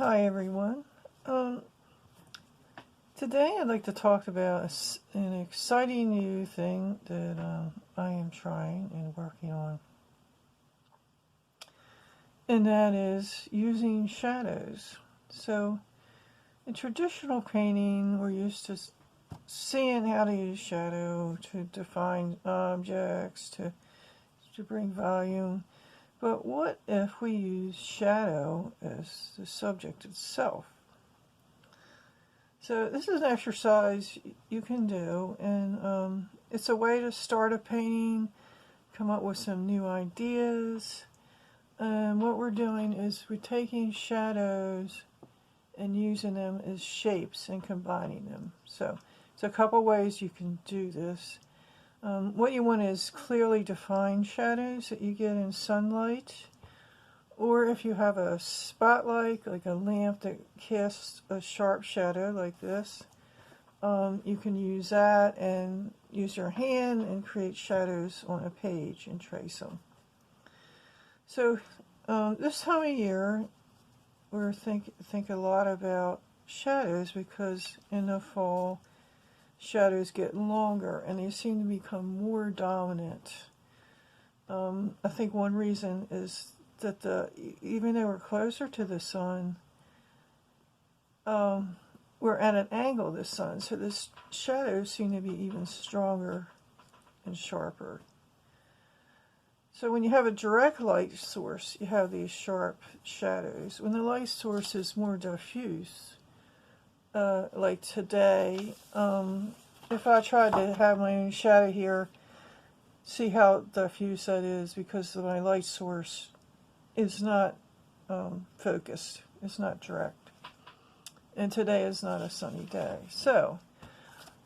Hi everyone. Today I'd like to talk about an exciting new thing that I am trying and working on. And that is using shadows. So in traditional painting we're used to seeing how to use shadow to define objects, to bring volume. But what if we use shadow as the subject itself? So this is an exercise you can do, and it's a way to start a painting, come up with some new ideas. And what we're doing is we're taking shadows and using them as shapes and combining them. So it's a couple ways you can do this. What you want is clearly defined shadows that you get in sunlight, or if you have a spotlight, like a lamp that casts a sharp shadow like this, you can use that and use your hand and create shadows on a page and trace them. So this time of year, we think a lot about shadows because in the fall, shadows get longer and they seem to become more dominant. I think one reason is that even though we're closer to the sun, we're at an angle to the sun, so the shadows seem to be even stronger and sharper. So when you have a direct light source, you have these sharp shadows. When the light source is more diffuse, like today, if I tried to have my own shadow here, see how diffuse that is because my light source is not focused, it's not direct. And today is not a sunny day. So,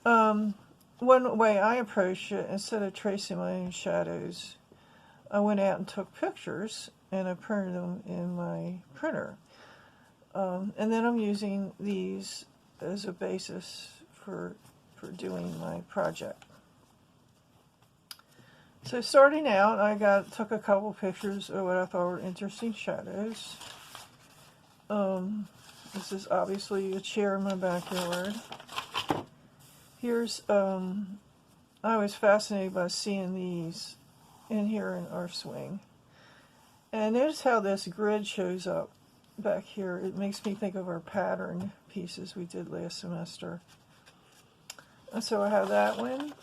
one way I approached it, instead of tracing my own shadows, I went out and took pictures and I printed them in my printer. And then I'm using these as a basis for doing my project. So starting out, I took a couple pictures of what I thought were interesting shadows. This is obviously a chair in my backyard. Here's, I was fascinated by seeing these in here in our swing. And notice how this grid shows up back here. It makes me think of our pattern pieces we did last semester. And so I have that one.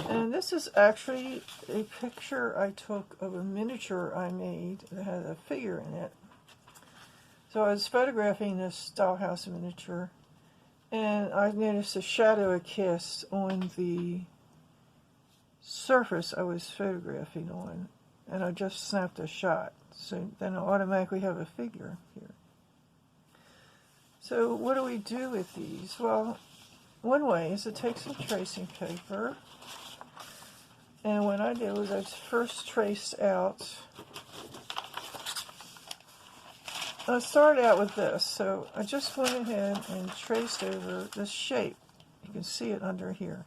And this is actually a picture I took of a miniature I made that had a figure in it. So I was photographing this dollhouse miniature, and I noticed a shadow it cast on the surface I was photographing on, and I just snapped a shot. So then I automatically have a figure here. So what do we do with these? Well, one way is to take some tracing paper, and what I did was I first traced out, I started out with this, so I just went ahead and traced over this shape. You can see it under here.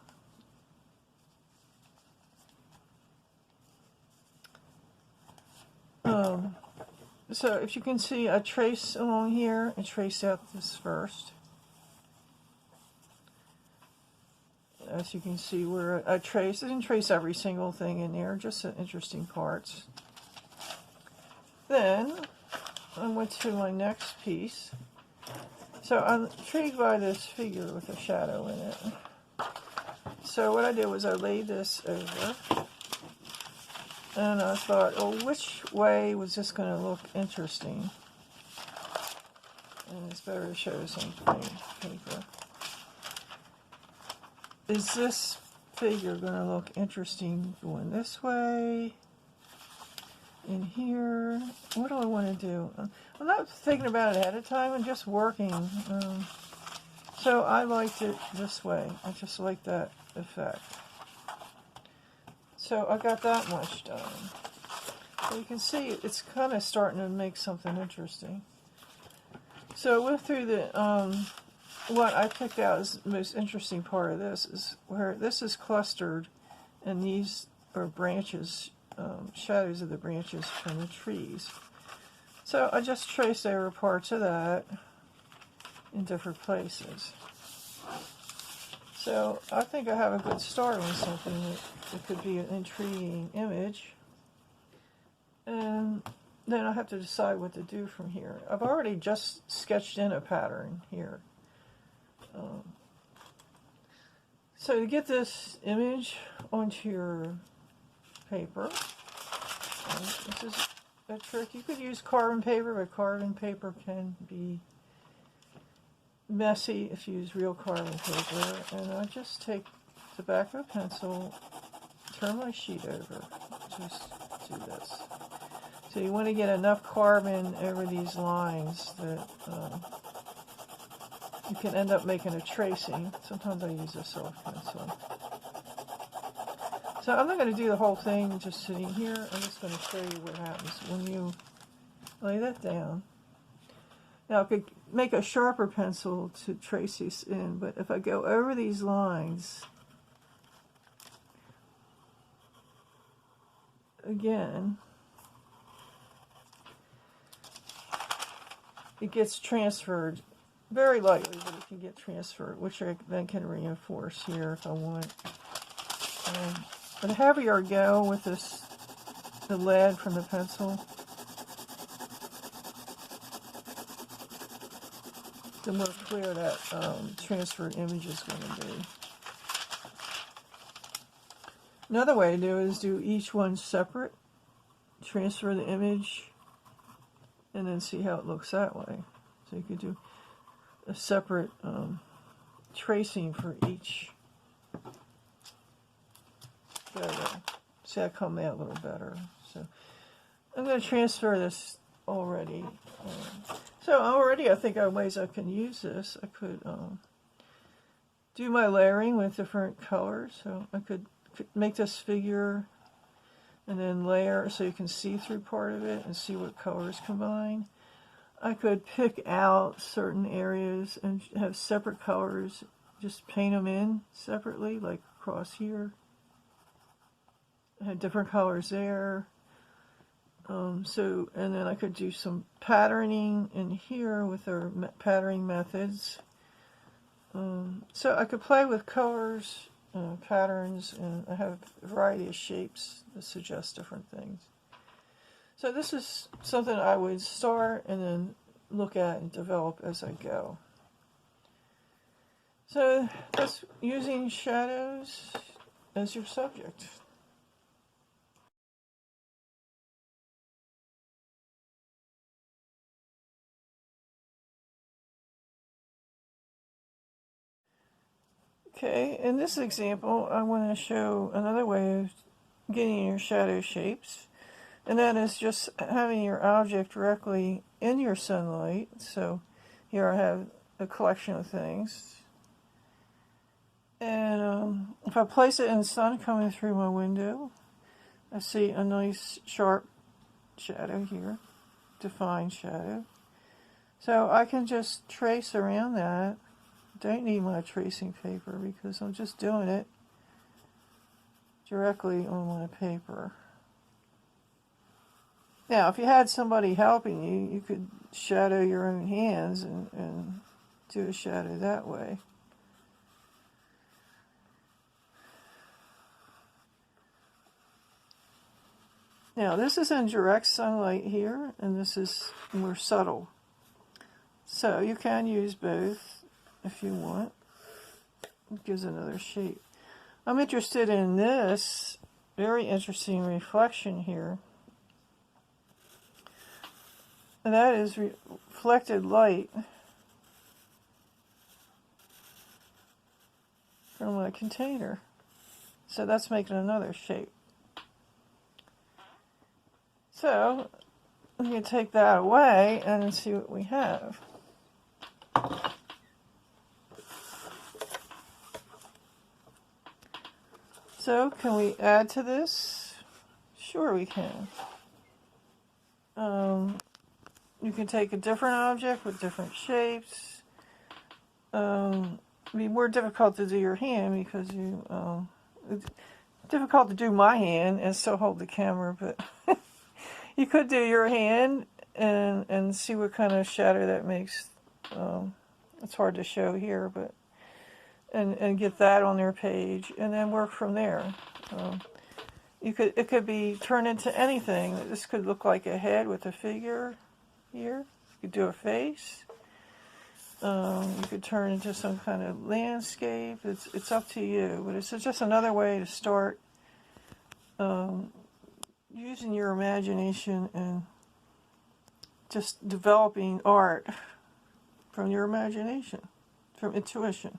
So if you can see, I traced along here and traced out this first. As you can see where I didn't trace every single thing in there, just the interesting parts. Then I went to my next piece. So I'm intrigued by this figure with a shadow in it. So what I did was I laid this over, and I thought, oh, which way was this going to look interesting? And it's better to show this on paper. Is this figure going to look interesting going this way? In here? What do I want to do? I'm not thinking about it ahead of time, I'm just working. So I liked it this way. I just like that effect. So I got that much done. So you can see it's kind of starting to make something interesting. So I went through the, what I picked out as the most interesting part of this is where this is clustered, and these are branches, shadows of the branches from the trees. So I just traced over parts of that in different places. So I think I have a good start on something that could be an intriguing image. And then I have to decide what to do from here. I've already just sketched in a pattern here. So to get this image onto your paper, this is a trick. You could use carbon paper, but carbon paper can be messy if you use real carbon paper. And I just take the back of a pencil, turn my sheet over, just do this. So you want to get enough carbon over these lines that you can end up making a tracing. Sometimes I use a soft pencil. So I'm not going to do the whole thing just sitting here. I'm just going to show you what happens when you lay that down. Now I could make a sharper pencil to trace these in, but if I go over these lines, again, it gets transferred very lightly, but it can get transferred, which I then can reinforce here if I want. But the heavier I go with this, the lead from the pencil, the more clear that transferred image is going to be. Another way to do it is do each one separate, transfer the image, and then see how it looks that way. So you could do a separate tracing for each. There we go. See how it come out a little better. So I'm going to transfer this already. So already I think there are ways I can use this. I could do my layering with different colors. So I could make this figure and then layer so you can see through part of it and see what colors combine. I could pick out certain areas and have separate colors, just paint them in separately, like across here. I had different colors there. And then I could do some patterning in here with our patterning methods. So I could play with colors, patterns, and I have a variety of shapes that suggest different things. So this is something I would start and then look at and develop as I go. So that's using shadows as your subject. Okay, in this example, I want to show another way of getting your shadow shapes, and that is just having your object directly in your sunlight. So here I have a collection of things, and if I place it in the sun coming through my window, I see a nice sharp shadow here, defined shadow. So I can just trace around that. Don't need my tracing paper because I'm just doing it directly on my paper. Now, if you had somebody helping you, you could shadow your own hands and do a shadow that way. Now, this is in direct sunlight here, and this is more subtle. So you can use both if you want. It gives another shape. I'm interested in this very interesting reflection here. And that is reflected light from a container. So that's making another shape. So we can take that away and see what we have. So can we add to this? Sure we can. You can take a different object with different shapes. It'd be more difficult to do your hand because it's difficult to do my hand and still hold the camera, but you could do your hand and see what kind of shadow that makes. It's hard to show here, but and get that on their page, and then work from there. It could be turned into anything. This could look like a head with a figure here. You could do a face. You could turn into some kind of landscape. It's up to you, but it's just another way to start using your imagination and just developing art from your imagination, from intuition.